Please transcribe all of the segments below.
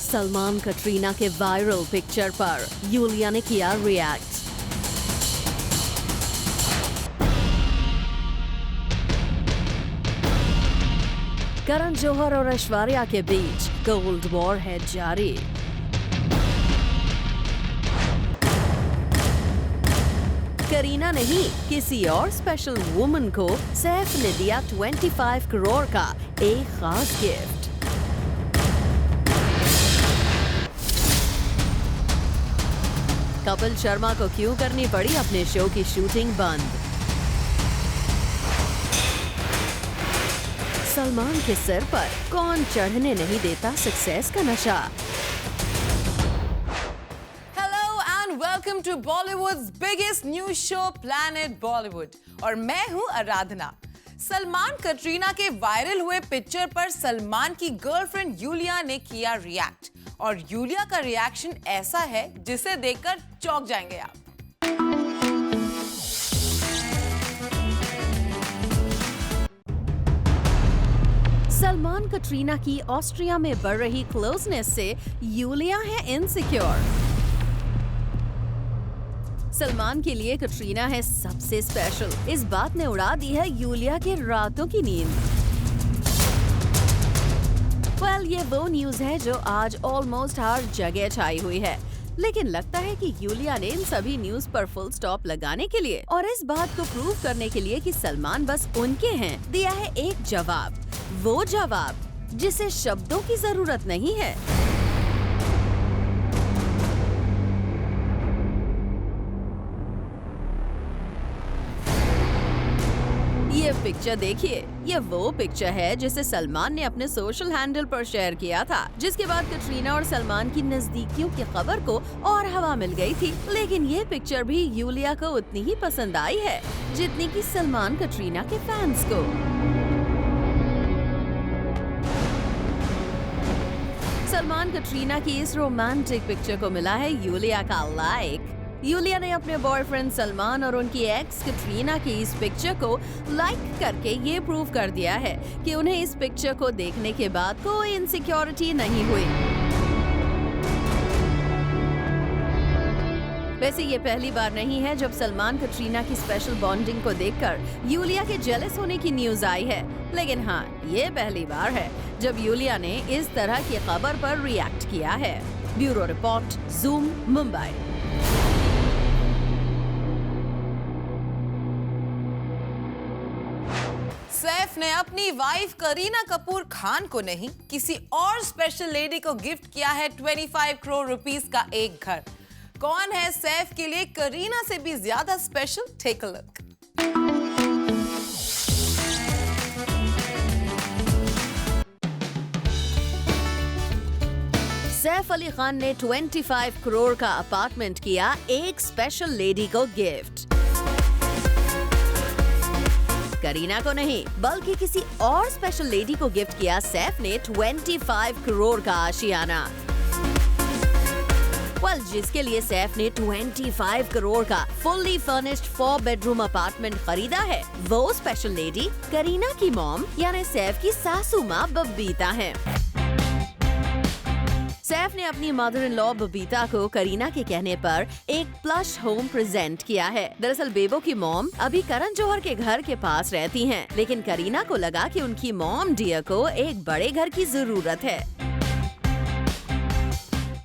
सलमान कटरीना के viral picture पर Yulia ने किया रिएक्ट। करण जौहर और ऐश्वर्या के बीच कोल्ड वॉर है जारी। करीना नहीं, किसी और स्पेशल वुमन को सैफ ने दिया 25 करोड़ का एक खास गिफ्ट। कपिल शर्मा को क्यों करनी पड़ी अपने शो की शूटिंग बंद? सलमान के सिर पर कौन चढ़ने नहीं देता सक्सेस का नशा? Welcome to Bollywood's biggest news show planet Bollywood और मैं हूं आराधना। सलमान कटरीना के वायरल हुए पिक्चर पर सलमान की गर्लफ्रेंड यूलिया ने किया रिएक्ट और यूलिया का रिएक्शन ऐसा है जिसे देखकर चौंक जाएंगे आप। सलमान कटरीना की ऑस्ट्रिया में बढ़ रही क्लोजनेस से यूलिया है इनसिक्योर। सलमान के लिए कटरीना है सबसे स्पेशल। इस बात ने उड़ा दी है यूलिया के रातों की नींद। ये वो न्यूज है जो आज ऑलमोस्ट हर जगह छाई हुई है, लेकिन लगता है कि यूलिया ने इन सभी न्यूज पर फुल स्टॉप लगाने के लिए और इस बात को प्रूव करने के लिए कि सलमान बस उनके हैं, दिया है एक जवाब। वो जवाब जिसे शब्दों की जरूरत नहीं है। ये पिक्चर देखिए, ये वो पिक्चर है जिसे सलमान ने अपने सोशल हैंडल पर शेयर किया था, जिसके बाद कटरीना और सलमान की नजदीकियों की खबर को और हवा मिल गई थी। लेकिन ये पिक्चर भी यूलिया को उतनी ही पसंद आई है जितनी कि सलमान कटरीना के फैंस को। सलमान कटरीना की इस रोमांटिक पिक्चर को मिला है यूलिया का लाइक। यूलिया ने अपने बॉयफ्रेंड सलमान और उनकी एक्स कटरीना की इस पिक्चर को लाइक करके ये प्रूव कर दिया है कि उन्हें इस पिक्चर को देखने के बाद कोई इनसिक्योरिटी नहीं हुई। वैसे ये पहली बार नहीं है जब सलमान कटरीना की स्पेशल बॉन्डिंग को देखकर यूलिया के जेलस होने की न्यूज आई है, लेकिन हाँ, ये पहली बार है जब यूलिया ने इस तरह की खबर पर रिएक्ट किया है। Bureau report, zoom, Mumbai. Saif ने अपनी वाइफ करीना कपूर खान को नहीं, किसी और स्पेशल लेडी को गिफ्ट किया है 25 करोड़ रुपीस का एक घर। कौन है सैफ के लिए करीना से भी ज्यादा special? Take a look. Saif Ali Khan ने 25 करोड़ का अपार्टमेंट किया एक स्पेशल लेडी को गिफ्ट। करीना को नहीं, बल्कि किसी और स्पेशल लेडी को गिफ्ट किया सैफ ने 25 करोड़ का आशियाना। जिसके लिए सैफ ने 25 करोड़ का फुल्ली फर्निश्ड 4 बेडरूम अपार्टमेंट खरीदा है, वो स्पेशल लेडी करीना की मॉम यानी सैफ की सासू माँ बबीता है। सैफ ने अपनी मदर इन लॉ बबीता को करीना के कहने पर एक प्लश होम प्रेजेंट किया है। दरअसल बेबो की मॉम अभी करण जौहर के घर के पास रहती हैं, लेकिन करीना को लगा कि उनकी मॉम डियर को एक बड़े घर की जरूरत है,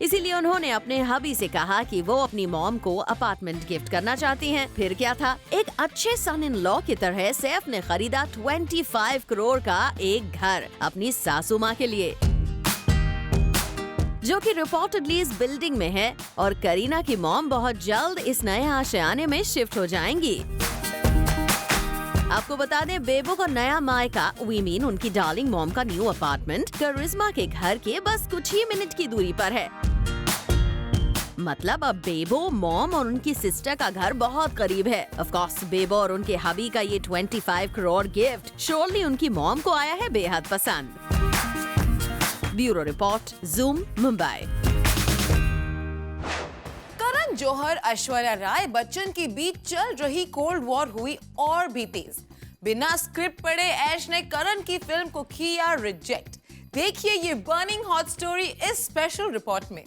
इसीलिए उन्होंने अपने हबी से कहा कि वो अपनी मॉम को अपार्टमेंट गिफ्ट करना चाहती हैं। फिर क्या था, एक अच्छे सन इन लॉ की तरह सैफ ने खरीदा 25 करोड़ का एक घर अपनी सासू माँ के लिए, जो कि रिपोर्टेडली इस बिल्डिंग में है और करीना की मॉम बहुत जल्द इस नए आशियाने में शिफ्ट हो जाएंगी। आपको बता दें, बेबो का नया मायका वी मीन उनकी डार्लिंग मॉम का न्यू अपार्टमेंट करिश्मा के घर के बस कुछ ही मिनट की दूरी पर है। मतलब अब बेबो, मॉम और उनकी सिस्टर का घर बहुत करीब है। ऑफ कोर्स बेबो और उनके हबी का ये 25 करोड़ गिफ्ट श्योरली उनकी मॉम को आया है बेहद पसंद। Bureau report, zoom, Mumbai. Karan Johar, Aishwarya Rai Bachchan के बीच चल रही कोल्ड वॉर हुई और भी तेज। बिना स्क्रिप्ट पढ़े ऐश ने करण की फिल्म को किया रिजेक्ट। देखिए ये बर्निंग हॉट स्टोरी इस स्पेशल रिपोर्ट में।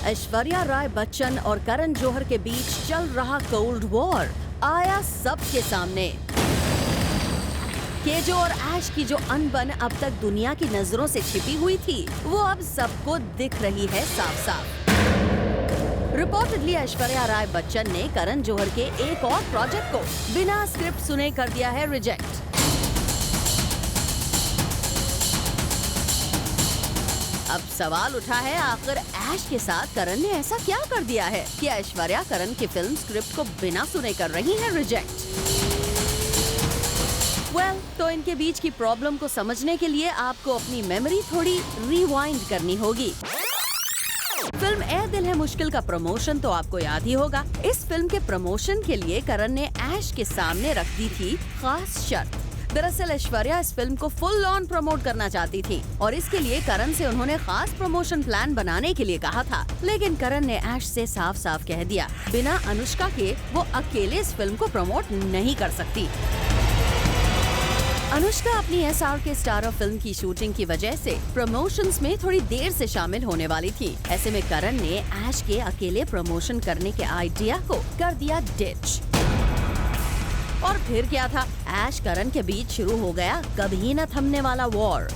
ऐश्वर्या राय बच्चन और करण जौहर के बीच चल रहा कोल्ड वॉर आया सबके सामने। केजो और ऐश की जो अनबन अब तक दुनिया की नजरों से छिपी हुई थी, वो अब सबको दिख रही है साफ साफ। रिपोर्टेडली ऐश्वर्या राय बच्चन ने करण जौहर के एक और प्रोजेक्ट को बिना स्क्रिप्ट सुने कर दिया है रिजेक्ट। अब सवाल उठा है, आखिर ऐश के साथ करण ने ऐसा क्या कर दिया है कि ऐश्वर्या करण की फिल्म स्क्रिप्ट को बिना सुने कर रही है रिजेक्ट। तो इनके बीच की प्रॉब्लम को समझने के लिए आपको अपनी मेमोरी थोड़ी रिवाइंड करनी होगी। फिल्म ए दिल है मुश्किल का प्रमोशन तो आपको याद ही होगा। इस फिल्म के प्रमोशन के लिए करण ने ऐश के सामने रख दी थी खास शर्त। दरअसल ऐश्वर्या इस फिल्म को फुल ऑन प्रमोट करना चाहती थी और इसके लिए करण से उन्होंने खास प्रमोशन प्लान बनाने के लिए कहा था, लेकिन करण ने ऐश से साफ साफ कह दिया, बिना अनुष्का के वो अकेले इस फिल्म को प्रमोट नहीं कर सकती। अनुष्का अपनी SRK स्टार ऑफ फिल्म की शूटिंग की वजह से प्रमोशंस में थोड़ी देर से शामिल होने वाली थी। ऐसे में करण ने ऐश के अकेले प्रमोशन करने के आइडिया को कर दिया डिच। और फिर क्या था, ऐश करण के बीच शुरू हो गया कभी न थमने वाला वॉर।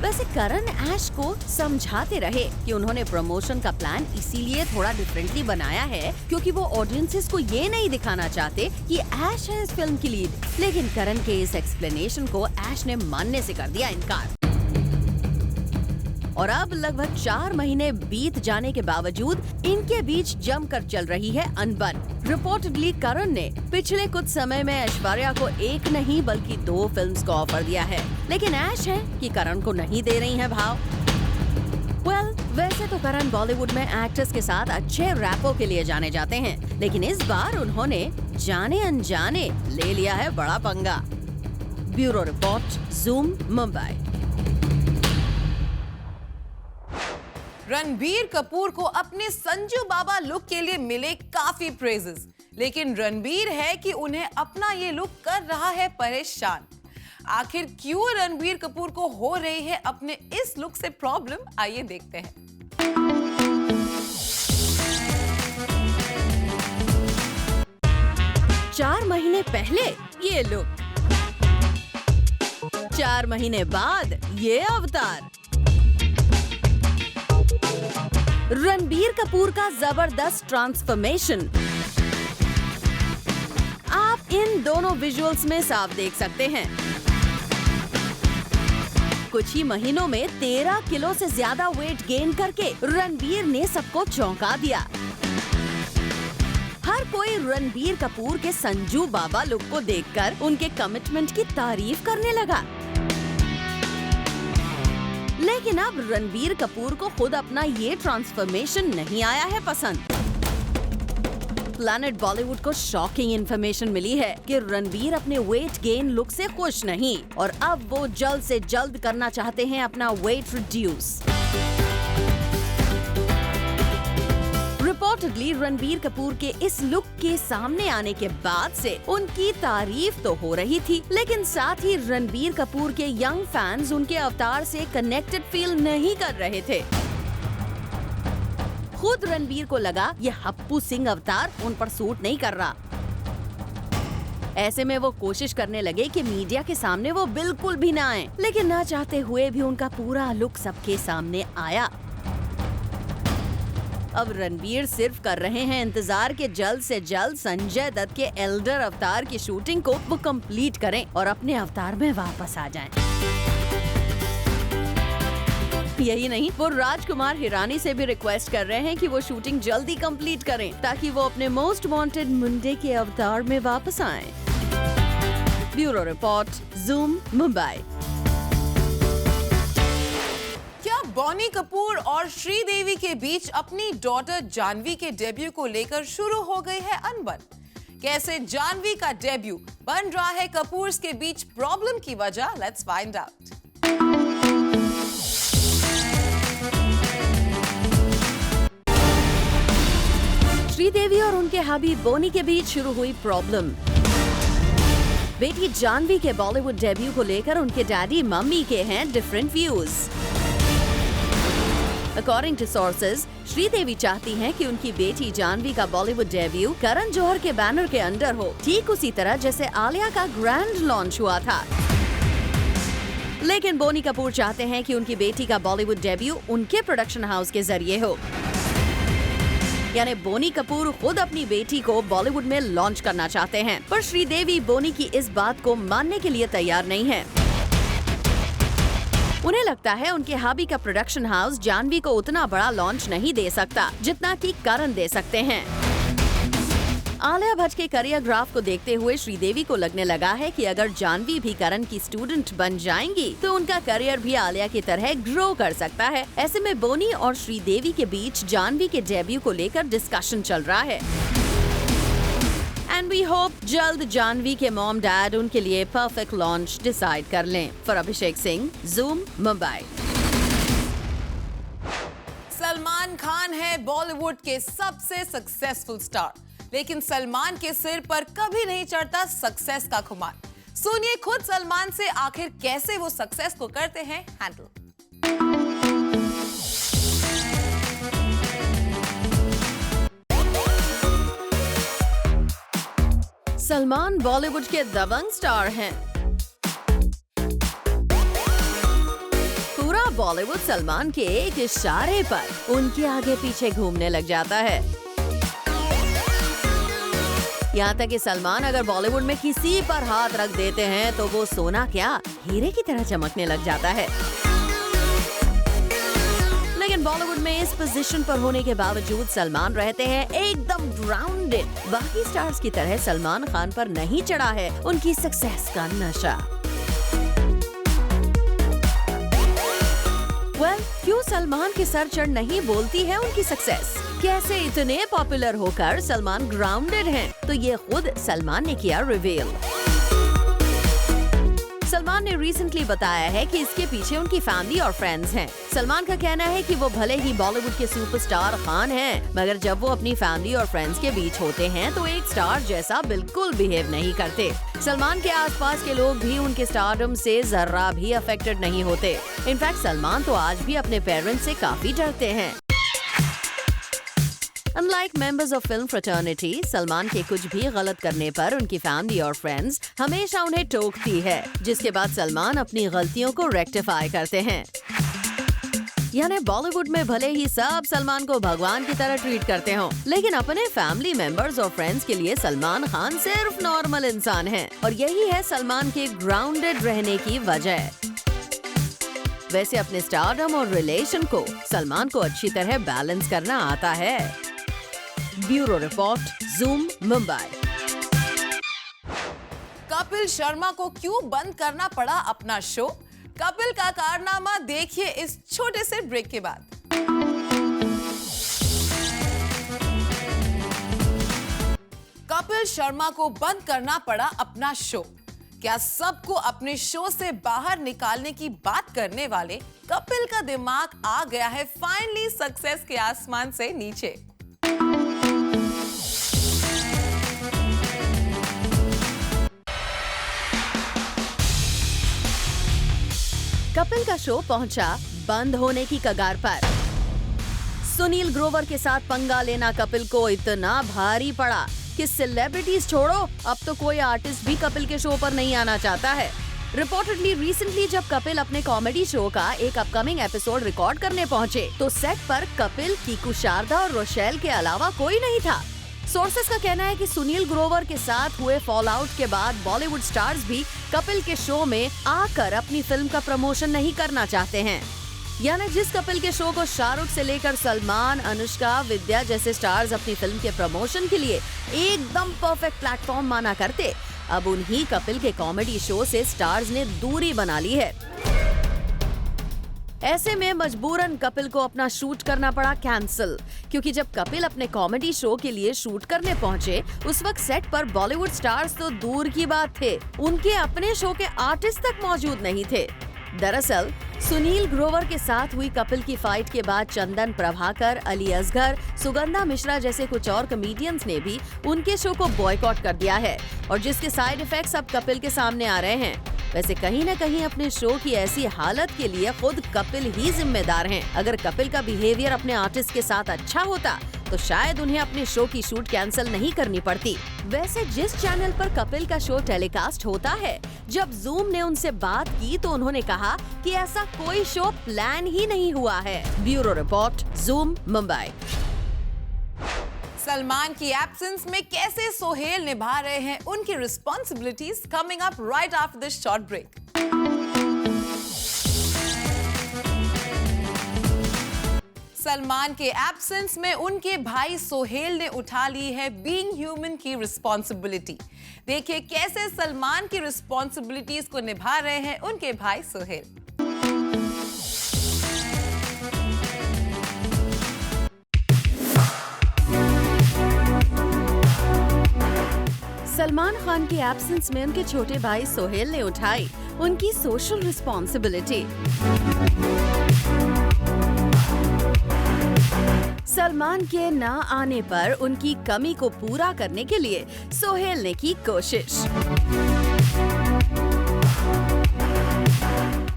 वैसे करण ऐश को समझाते रहे कि उन्होंने प्रमोशन का प्लान इसीलिए थोड़ा डिफरेंटली बनाया है क्योंकि वो ऑडियंसेस को ये नहीं दिखाना चाहते कि ऐश है इस फिल्म की लीड। लेकिन करण के इस एक्सप्लेनेशन को ऐश ने मानने से कर दिया इनकार। और अब लगभग 4 महीने बीत जाने के बावजूद इनके बीच जमकर चल रही है अनबन। रिपोर्टेडली करण ने पिछले कुछ समय में ऐश्वर्या को एक नहीं बल्कि 2 फिल्म्स को ऑफर दिया है, लेकिन ऐश है कि करण को नहीं दे रही है भाव। वैसे तो करण बॉलीवुड में एक्टर्स के साथ अच्छे रैपो के लिए जाने जाते हैं, लेकिन इस बार उन्होंने जाने अनजाने ले लिया है बड़ा पंगा। Bureau report, zoom, Mumbai. Ranbir Kapoor को अपने संजू बाबा लुक के लिए मिले काफी प्रेजेस, लेकिन रणबीर है कि उन्हें अपना ये लुक कर रहा है परेशान। आखिर क्यों रणबीर कपूर को हो रही है अपने इस लुक से प्रॉब्लम, आइए देखते हैं। 4 महीने पहले ये लुक, 4 महीने बाद ये अवतार। रणबीर कपूर का जबरदस्त ट्रांसफॉर्मेशन आप इन दोनों विजुअल्स में साफ देख सकते हैं। कुछ ही महीनों में 13 किलो से ज्यादा वेट गेन करके रणबीर ने सबको चौंका दिया। हर कोई रणबीर कपूर के संजू बाबा लुक को देखकर उनके कमिटमेंट की तारीफ करने लगा। लेकिन अब रणबीर कपूर को खुद अपना ये ट्रांसफॉर्मेशन नहीं आया है पसंद। प्लैनेट बॉलीवुड को शॉकिंग इन्फॉर्मेशन मिली है कि रणबीर अपने वेट गेन लुक से खुश नहीं और अब वो जल्द से जल्द करना चाहते हैं अपना weight reduce. Reportedly Ranbir Kapoor के इस लुक के सामने आने के बाद से उनकी तारीफ तो हो रही थी, लेकिन साथ ही रणबीर कपूर के यंग फैंस उनके अवतार से कनेक्टेड फील नहीं कर रहे थे। खुद रणबीर को लगा ये हप्पू सिंह अवतार उन पर सूट नहीं कर रहा। ऐसे में वो कोशिश करने लगे कि मीडिया के सामने वो बिल्कुल भी ना आए, लेकिन ना चाहते हुए भी उनका पूरा लुक सबके सामने आया। अब रणबीर सिर्फ कर रहे हैं इंतजार के जल्द से जल्द संजय दत्त के एल्डर अवतार की शूटिंग को वो कंप्लीट करें और अपने अवतार में वापस आ जाएं। यही नहीं, वो राजकुमार हिरानी से भी रिक्वेस्ट कर रहे हैं कि वो शूटिंग जल्दी कंप्लीट करें ताकि वो अपने मोस्ट वांटेड मुंडे के अवतार में वापस आएं। Bureau report, zoom, Mumbai. क्या बॉनी कपूर और श्रीदेवी के बीच अपनी डॉटर जानवी के डेब्यू को लेकर शुरू हो गई है अनबन? कैसे जानवी का डेब्यू बन रहा है कपूर्स के बीच प्रॉब्लम की वजह? Let's find out. श्रीदेवी और उनके हबी बोनी के बीच शुरू हुई प्रॉब्लम। बेटी जानवी के बॉलीवुड डेब्यू को लेकर उनके डैडी मम्मी के हैं different views. According to sources, Sridevi चाहती हैं कि उनकी बेटी जानवी का बॉलीवुड डेब्यू करण जौहर के बैनर के अंडर हो, ठीक उसी तरह जैसे आलिया का ग्रैंड लॉन्च हुआ था। लेकिन बोनी कपूर चाहते हैं कि उनकी बेटी का बॉलीवुड डेब्यू उनके प्रोडक्शन हाउस के जरिए हो, यानी बोनी कपूर खुद अपनी बेटी को बॉलीवुड में लॉन्च करना चाहते हैं। पर श्रीदेवी बोनी की इस बात को मानने के लिए तैयार नहीं है। उन्हें लगता है उनके हबी का प्रोडक्शन हाउस जानवी को उतना बड़ा लॉन्च नहीं दे सकता जितना कि करण दे सकते हैं। आलिया भट्ट के करियर ग्राफ को देखते हुए श्रीदेवी को लगने लगा है कि अगर जानवी भी करण की स्टूडेंट बन जाएंगी तो उनका करियर भी आलिया की तरह ग्रो कर सकता है। ऐसे में बोनी और श्रीदेवी के बीच जानवी के डेब्यू को लेकर डिस्कशन चल रहा है। एंड वी होप जल्द जानवी के मॉम डैड उनके लिए परफेक्ट लॉन्च डिसाइड कर लें। For Abhishek Singh, zoom, Mumbai. सलमान खान है बॉलीवुड के सबसे सक्सेसफुल स्टार, लेकिन सलमान के सिर पर कभी नहीं चढ़ता सक्सेस का खुमार। सुनिए खुद सलमान से आखिर कैसे वो सक्सेस को करते हैं हैंडल। सलमान बॉलीवुड के दबंग स्टार हैं। पूरा बॉलीवुड सलमान के एक इशारे पर उनके आगे पीछे घूमने लग जाता है। यहाँ तक कि सलमान अगर बॉलीवुड में किसी पर हाथ रख देते हैं तो वो सोना क्या हीरे की तरह चमकने लग जाता है। लेकिन बॉलीवुड में इस पोजीशन पर होने के बावजूद सलमान रहते हैं एकदम ग्राउंडेड। बाकी स्टार्स की तरह सलमान खान पर नहीं चढ़ा है उनकी सक्सेस का नशा। क्यों सलमान के सर चढ़ नहीं बोलती है उनकी सक्सेस? कैसे इतने पॉपुलर होकर सलमान ग्राउंडेड हैं? तो ये खुद सलमान ने किया रिवील। सलमान ने रिसेंटली बताया है कि इसके पीछे उनकी फैमिली और फ्रेंड्स हैं। सलमान का कहना है कि वो भले ही बॉलीवुड के सुपरस्टार खान हैं, मगर जब वो अपनी फैमिली और फ्रेंड्स के बीच होते हैं तो एक स्टार जैसा बिल्कुल बिहेव नहीं करते। सलमान के आसपास के लोग भी उनके स्टारडम से जर्रा भी अफेक्टेड नहीं होते। इनफैक्ट सलमान तो आज भी अपने पेरेंट्स से काफी डरते हैं। Unlike members of film fraternity, Salman के कुछ भी गलत करने पर उनकी फैमिली और फ्रेंड्स हमेशा उन्हें टोकती है, जिसके बाद सलमान अपनी गलतियों को रेक्टिफाई करते हैं। यानी बॉलीवुड में भले ही सब सलमान को भगवान की तरह ट्रीट करते हों, लेकिन अपने फैमिली मेंबर्स और फ्रेंड्स के लिए सलमान खान सिर्फ नॉर्मल इंसान हैं, और यही है सलमान के ग्राउंडेड रहने की वजह। वैसे अपने स्टारडम और रिलेशन को सलमान को अच्छी तरह बैलेंस करना आता है। Bureau report, zoom, Mumbai. Kapil Sharma को क्यों बंद करना पड़ा अपना शो? कपिल का कारनामा देखिए इस छोटे से ब्रेक के बाद। कपिल शर्मा को बंद करना पड़ा अपना शो। क्या सबको अपने शो से बाहर निकालने की बात करने वाले कपिल का दिमाग आ गया है फाइनली सक्सेस के आसमान से नीचे। कपिल का शो पहुंचा बंद होने की कगार पर। सुनील ग्रोवर के साथ पंगा लेना कपिल को इतना भारी पड़ा कि सेलिब्रिटीज छोड़ो, अब तो कोई आर्टिस्ट भी कपिल के शो पर नहीं आना चाहता है। रिपोर्टेडली रिसेंटली जब कपिल अपने कॉमेडी शो का एक अपकमिंग एपिसोड रिकॉर्ड करने पहुंचे तो सेट पर कपिल, कीकू शारदा और रोशेल के अलावा कोई नहीं था। सोर्सेस का कहना है कि सुनील ग्रोवर के साथ हुए फॉल आउट के बाद बॉलीवुड स्टार्स भी कपिल के शो में आकर अपनी फिल्म का प्रमोशन नहीं करना चाहते हैं। यानी जिस कपिल के शो को शाहरुख से लेकर सलमान, अनुष्का, विद्या जैसे स्टार्स अपनी फिल्म के प्रमोशन के लिए एकदम परफेक्ट प्लेटफॉर्म माना करते, अब उन्हीं कपिल के कॉमेडी शो से स्टार्स ने दूरी बना ली है। ऐसे में मजबूरन कपिल को अपना शूट करना पड़ा कैंसिल, क्योंकि जब कपिल अपने कॉमेडी शो के लिए शूट करने पहुंचे उस वक्त सेट पर बॉलीवुड स्टार्स तो दूर की बात थे, उनके अपने शो के आर्टिस्ट तक मौजूद नहीं थे। दरअसल सुनील ग्रोवर के साथ हुई कपिल की फाइट के बाद चंदन प्रभाकर, अली असगर, सुगंधा मिश्रा जैसे कुछ और कॉमेडियंस ने भी उनके शो को बॉयकॉट कर दिया है और जिसके साइड इफेक्ट्स अब कपिल के सामने आ रहे हैं। वैसे कहीं न कहीं अपने शो की ऐसी हालत के लिए खुद कपिल ही जिम्मेदार हैं। अगर कपिल का बिहेवियर अपने आर्टिस्ट के साथ अच्छा होता तो शायद उन्हें अपने शो की शूट कैंसिल नहीं करनी पड़ती। वैसे जिस चैनल पर कपिल का शो टेलीकास्ट होता है, जब जूम ने उनसे बात की तो उन्होंने कहा कि ऐसा कोई शो प्लान ही नहीं हुआ है। Bureau report, zoom, Mumbai. Salman की एब्सेंस में कैसे सोहेल निभा रहे हैं उनकी responsibilities, coming up right after this short break. Salman के एब्सेंस में उनके भाई सोहेल ने उठा ली है बीइंग ह्यूमन की रिस्पॉन्सिबिलिटी। देखिए कैसे सलमान की रिस्पॉन्सिबिलिटीज को निभा रहे हैं उनके भाई सोहेल। सलमान खान के एब्सेंस में उनके छोटे भाई सोहेल ने उठाई उनकी सोशल रिस्पॉन्सिबिलिटी। सलमान के न आने पर उनकी कमी को पूरा करने के लिए सोहेल ने की कोशिश।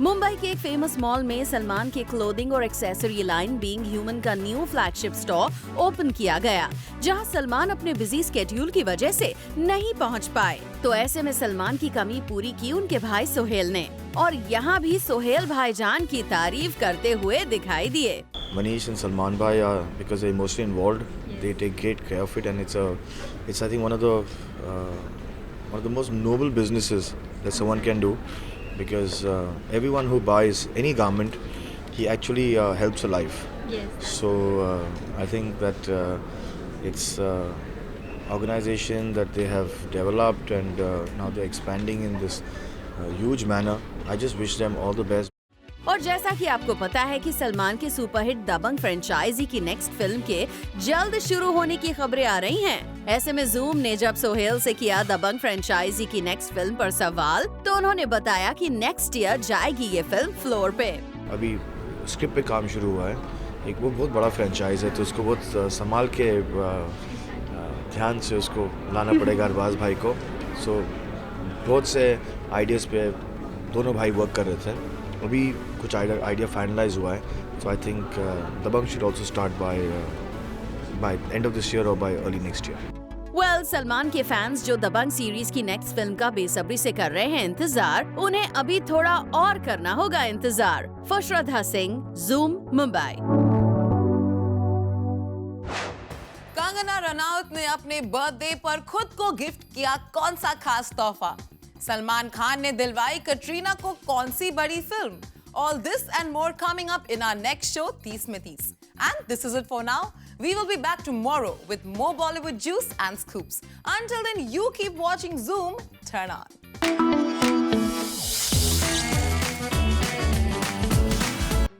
मुंबई के एक फेमस मॉल में सलमान के क्लोथिंग और एक्सेसरी लाइन बीइंग ह्यूमन का न्यू फ्लैगशिप स्टोर ओपन किया गया, जहां सलमान अपने बिजी स्केड्यूल की वजह से नहीं पहुंच पाए। तो ऐसे में सलमान की कमी पूरी की उनके भाई सोहेल ने, और यहां भी सोहेल भाईजान की तारीफ करते हुए दिखाई दिए। Manish and Salman Bhai are, because they're emotionally involved, they take great care of it, and it's I think one of the most noble businesses that someone can do, because everyone who buys any garment, he actually helps a life. Yes. So I think that it's organization that they have developed, and now they're expanding in this huge manner. I just wish them all the best. और जैसा कि आपको पता है कि सलमान के superhit दबंग franchise की next film के जल्द शुरू होने की खबरें आ रही हैं। ऐसे में जूम ने जब सोहेल से किया दबंग फ्रेंचाइजी की नेक्स्ट फिल्म पर सवाल, तो उन्होंने बताया कि नेक्स्ट ईयर जाएगी ये फिल्म फ्लोर पे। अभी स्क्रिप्ट पे काम शुरू हुआ है। एक वो बहुत बड़ा फ्रेंचाइज है, तो उसको बहुत संभाल के ध्यान से उसको लाना पड़ेगा अरबाज भाई को। सो बहुत से आइडियाज़ पे दोनों भाई वर्क कर रहे थे। अभी कुछ आइडिया फाइनलाइज हुआ है, so I think Dabangg should also start by end of this year और by early next year. Well, Salman के फैंस जो दबंग सीरीज की नेक्स्ट फिल्म का बेसब्री से कर रहे हैं इंतजार, उन्हें अभी थोड़ा और करना होगा इंतजार। For Shraddha Singh, zoom, Mumbai. Kangana Ranaut ने अपने बर्थडे पर खुद को गिफ्ट किया कौन सा खास तोहफा? सलमान खान ने दिलवाई कटरीना को कौन सी बड़ी film? All this and more coming up in our next show, 30 में 30. And this is it for now. We will be back tomorrow with more Bollywood juice and scoops. Until then, you keep watching Zoom. Turn on.